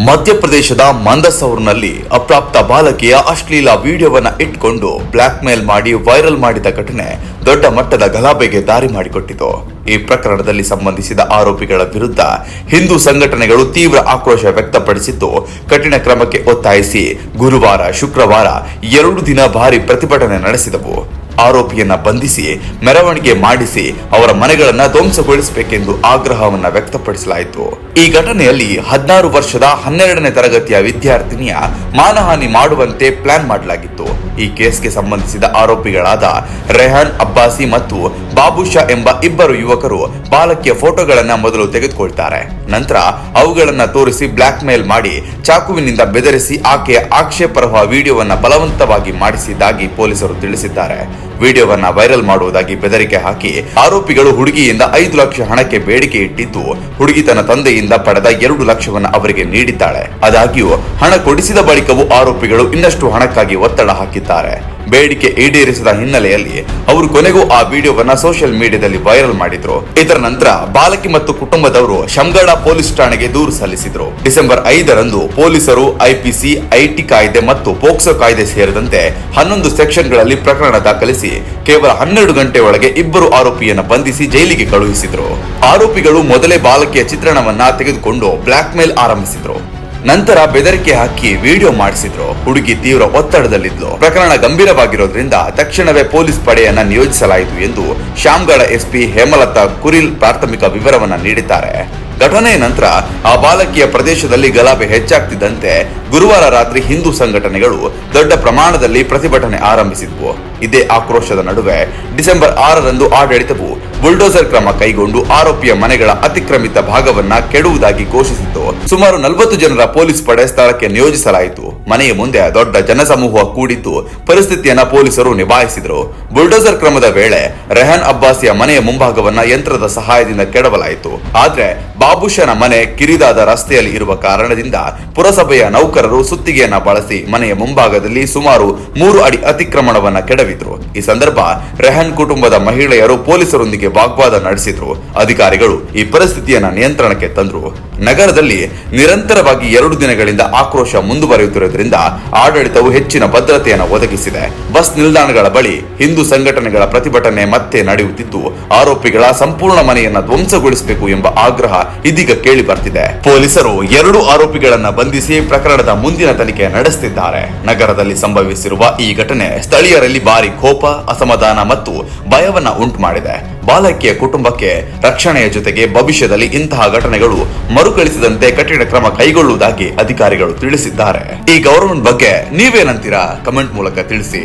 ಮಧ್ಯಪ್ರದೇಶದ ಮಂದಸೌರ್ನಲ್ಲಿ ಅಪ್ರಾಪ್ತ ಬಾಲಕಿಯ ಅಶ್ಲೀಲ ವಿಡಿಯೋವನ್ನ ಇಟ್ಕೊಂಡು ಬ್ಲಾಕ್ ಮೇಲ್ ಮಾಡಿ ವೈರಲ್ ಮಾಡಿದ ಘಟನೆ ದೊಡ್ಡ ಮಟ್ಟದ ಗಲಾಭೆಗೆ ದಾರಿ ಮಾಡಿಕೊಟ್ಟಿತು. ಈ ಪ್ರಕರಣದಲ್ಲಿ ಸಂಬಂಧಿಸಿದ ಆರೋಪಿಗಳ ವಿರುದ್ಧ ಹಿಂದೂ ಸಂಘಟನೆಗಳು ತೀವ್ರ ಆಕ್ರೋಶ ವ್ಯಕ್ತಪಡಿಸಿದ್ದು, ಕಠಿಣ ಕ್ರಮಕ್ಕೆ ಒತ್ತಾಯಿಸಿ ಗುರುವಾರ, ಶುಕ್ರವಾರ 2 ದಿನ ಭಾರಿ ಪ್ರತಿಭಟನೆ ನಡೆಸಿದವು. ಆರೋಪಿಯನ್ನ ಬಂಧಿಸಿ ಮೆರವಣಿಗೆ ಮಾಡಿಸಿ ಅವರ ಮನೆಗಳನ್ನ ಧ್ವಂಸಗೊಳಿಸಬೇಕೆಂದು ಆಗ್ರಹವನ್ನ ವ್ಯಕ್ತಪಡಿಸಲಾಯಿತು. ಈ ಘಟನೆಯಲ್ಲಿ 16 ವರ್ಷದ 12ನೇ ತರಗತಿಯ ವಿದ್ಯಾರ್ಥಿನಿಯ ಮಾನಹಾನಿ ಮಾಡುವಂತೆ ಪ್ಲಾನ್ ಮಾಡಲಾಗಿತ್ತು. ಈ ಕೇಸ್ಗೆ ಸಂಬಂಧಿಸಿದ ಆರೋಪಿಗಳಾದ ರೆಹಾನ್ ಅಬ್ಬಾಸಿ ಮತ್ತು ಬಾಬುಷಾ ಎಂಬ ಇಬ್ಬರು ಯುವಕರು ಬಾಲಕಿಯ ಫೋಟೋಗಳನ್ನ ಮೊದಲು ತೆಗೆದುಕೊಳ್ತಾರೆ. ನಂತರ ಅವುಗಳನ್ನ ತೋರಿಸಿ ಬ್ಲಾಕ್ ಮೇಲ್ ಮಾಡಿ ಚಾಕುವಿನಿಂದ ಬೆದರಿಸಿ ಆಕೆಯ ಆಕ್ಷೇಪಾರ್ಹ ವಿಡಿಯೋವನ್ನ ಬಲವಂತವಾಗಿ ಮಾಡಿಸಿದ್ದಾಗಿ ಪೊಲೀಸರು ತಿಳಿಸಿದ್ದಾರೆ. ವಿಡಿಯೋವನ್ನ ವೈರಲ್ ಮಾಡುವುದಾಗಿ ಬೆದರಿಕೆ ಹಾಕಿ ಆರೋಪಿಗಳು ಹುಡುಗಿಯಿಂದ 5 ಲಕ್ಷ ಹಣಕ್ಕೆ ಬೇಡಿಕೆ ಇಟ್ಟಿದ್ದು, ಹುಡುಗಿ ತನ್ನ ತಂದೆಯಿಂದ ಪಡೆದ 2 ಲಕ್ಷವನ್ನ ಅವರಿಗೆ ನೀಡಿದ್ದಾಳೆ. ಆದಾಗ್ಯೂ ಹಣ ಕೊಡಿಸಿದ ಬಳಿಕವೂ ಆರೋಪಿಗಳು ಇನ್ನಷ್ಟು ಹಣಕ್ಕಾಗಿ ಒತ್ತಡ ಹಾಕಿದ್ದಾರೆ. ಬೇಡಿಕೆ ಈಡೇರಿಸಿದ ಹಿನ್ನೆಲೆಯಲ್ಲಿ ಅವರು ಕೊನೆಗೂ ಆ ವಿಡಿಯೋವನ್ನ ಸೋಷಿಯಲ್ ಮೀಡಿಯಾದಲ್ಲಿ ವೈರಲ್ ಮಾಡಿದ್ರು. ಇದರ ನಂತರ ಬಾಲಕಿ ಮತ್ತು ಕುಟುಂಬದವರು ಶಮ್ಗಢ ಪೊಲೀಸ್ ಠಾಣೆಗೆ ದೂರು ಸಲ್ಲಿಸಿದ್ರು. ಡಿಸೆಂಬರ್ 5ರಂದು ಪೊಲೀಸರು ಐಪಿಸಿ, ಐಟಿ ಕಾಯ್ದೆ ಮತ್ತು ಪೋಕ್ಸೋ ಕಾಯ್ದೆ ಸೇರಿದಂತೆ 11 ಸೆಕ್ಷನ್ಗಳಲ್ಲಿ ಪ್ರಕರಣ ದಾಖಲಿಸಿ ಕೇವಲ 12 ಗಂಟೆ ಒಳಗೆ ಇಬ್ಬರು ಆರೋಪಿಯನ್ನ ಬಂಧಿಸಿ ಜೈಲಿಗೆ ಕಳುಹಿಸಿದ್ರು. ಆರೋಪಿಗಳು ಮೊದಲೇ ಬಾಲಕಿಯ ಚಿತ್ರಣವನ್ನ ತೆಗೆದುಕೊಂಡು ಬ್ಲಾಕ್ ಮೇಲ್ ಆರಂಭಿಸಿದ್ರು. ನಂತರ ಬೆದರಿಕೆ ಹಾಕಿ ವಿಡಿಯೋ ಮಾಡಿಸಿದ್ರು. ಹುಡುಗಿ ತೀವ್ರ ಒತ್ತಡದಲ್ಲಿದ್ಲು. ಪ್ರಕರಣ ಗಂಭೀರವಾಗಿರೋದ್ರಿಂದ ತಕ್ಷಣವೇ ಪೊಲೀಸ್ ಪಡೆಯನ್ನ ನಿಯೋಜಿಸಲಾಯಿತು ಎಂದು ಶ್ಯಾಮ್ಗಢ ಎಸ್ಪಿ ಹೇಮಲತಾ ಕುರಿಲ್ ಪ್ರಾಥಮಿಕ ವಿವರವನ್ನ ನೀಡಿದ್ದಾರೆ. ಘಟನೆಯ ನಂತರ ಆ ಬಾಲಕಿಯ ಪ್ರದೇಶದಲ್ಲಿ ಗಲಾಭೆ ಹೆಚ್ಚಾಗ್ತಿದ್ದಂತೆ ಗುರುವಾರ ರಾತ್ರಿ ಹಿಂದೂ ಸಂಘಟನೆಗಳು ದೊಡ್ಡ ಪ್ರಮಾಣದಲ್ಲಿ ಪ್ರತಿಭಟನೆ ಆರಂಭಿಸಿದ್ವು. ಇದೇ ಆಕ್ರೋಶದ ನಡುವೆ ಡಿಸೆಂಬರ್ 6ರಂದು ಆಡಳಿತವು ಬುಲ್ಡೋಸರ್ ಕ್ರಮ ಕೈಗೊಂಡು ಆರೋಪಿಯ ಮನೆಗಳ ಅತಿಕ್ರಮಿತ ಭಾಗವನ್ನ ಕೆಡುವುದಾಗಿ ಘೋಷಿಸಿತ್ತು. ಸುಮಾರು 40 ಜನರ ಪೊಲೀಸ್ ಪಡೆ ಸ್ಥಳಕ್ಕೆ ನಿಯೋಜಿಸಲಾಯಿತು. ಮನೆಯ ಮುಂದೆ ದೊಡ್ಡ ಜನಸಮೂಹ ಕೂಡಿದ್ದು ಪರಿಸ್ಥಿತಿಯನ್ನ ಪೊಲೀಸರು ನಿಭಾಯಿಸಿದರು. ಬುಲ್ಡೋಸರ್ ಕ್ರಮದ ವೇಳೆ ರೆಹಾನ್ ಅಬ್ಬಾಸಿಯ ಮನೆಯ ಮುಂಭಾಗವನ್ನ ಯಂತ್ರದ ಸಹಾಯದಿಂದ ಕೆಡವಲಾಯಿತು. ಆದ್ರೆ ಬಾಬುಷನ ಮನೆ ಕಿರಿದಾದ ರಸ್ತೆಯಲ್ಲಿ ಇರುವ ಕಾರಣದಿಂದ ಪುರಸಭೆಯ ನೌಕರರು ಸುತ್ತಿಗೆಯನ್ನ ಬಳಸಿ ಮನೆಯ ಮುಂಭಾಗದಲ್ಲಿ ಸುಮಾರು 3 ಅಡಿ ಅತಿಕ್ರಮಣವನ್ನ ಕೆಡವಿದ್ರು. ಈ ಸಂದರ್ಭ ರೆಹಾನ್ ಕುಟುಂಬದ ಮಹಿಳೆಯರು ಪೊಲೀಸರೊಂದಿಗೆ ವಾಗ್ವಾದ ನಡೆಸಿದ್ರು. ಅಧಿಕಾರಿಗಳು ಈ ಪರಿಸ್ಥಿತಿಯನ್ನ ನಿಯಂತ್ರಣಕ್ಕೆ ತಂದ್ರು. ನಗರದಲ್ಲಿ ನಿರಂತರವಾಗಿ 2 ದಿನಗಳಿಂದ ಆಕ್ರೋಶ ಮುಂದುವರಿಯುತ್ತಿರುವುದರಿಂದ ಆಡಳಿತವು ಹೆಚ್ಚಿನ ಭದ್ರತೆಯನ್ನು ಒದಗಿಸಿದೆ. ಬಸ್ ನಿಲ್ದಾಣಗಳ ಬಳಿ ಹಿಂದೂ ಸಂಘಟನೆಗಳ ಪ್ರತಿಭಟನೆ ಮತ್ತೆ ನಡೆಯುತ್ತಿದ್ದು, ಆರೋಪಿಗಳ ಸಂಪೂರ್ಣ ಮನೆಯನ್ನ ಧ್ವಂಸಗೊಳಿಸಬೇಕು ಎಂಬ ಆಗ್ರಹ ಇದೀಗ ಕೇಳಿ ಬರ್ತಿದೆ. ಪೊಲೀಸರು 2 ಆರೋಪಿಗಳನ್ನ ಬಂಧಿಸಿ ಪ್ರಕರಣದ ಮುಂದಿನ ತನಿಖೆ ನಡೆಸುತ್ತಿದ್ದಾರೆ. ನಗರದಲ್ಲಿ ಸಂಭವಿಸಿರುವ ಈ ಘಟನೆ ಸ್ಥಳೀಯರಲ್ಲಿ ಭಾರಿ ಕೋಪ, ಅಸಮಾಧಾನ ಮತ್ತು ಭಯವನ್ನ ಉಂಟು ಮಾಡಿದೆ. ಬಾಲಕಿಯ ಕುಟುಂಬಕ್ಕೆ ರಕ್ಷಣೆಯ ಜೊತೆಗೆ ಭವಿಷ್ಯದಲ್ಲಿ ಇಂತಹ ಘಟನೆಗಳು ಮರುಕಳಿಸದಂತೆ ಕಠಿಣ ಕ್ರಮ ಕೈಗೊಳ್ಳುವುದಾಗಿ ಅಧಿಕಾರಿಗಳು ತಿಳಿಸಿದ್ದಾರೆ. ಈ ಗೌರವದ ಬಗ್ಗೆ ನೀವೇನಂತೀರಾ? ಕಮೆಂಟ್ ಮೂಲಕ ತಿಳಿಸಿ.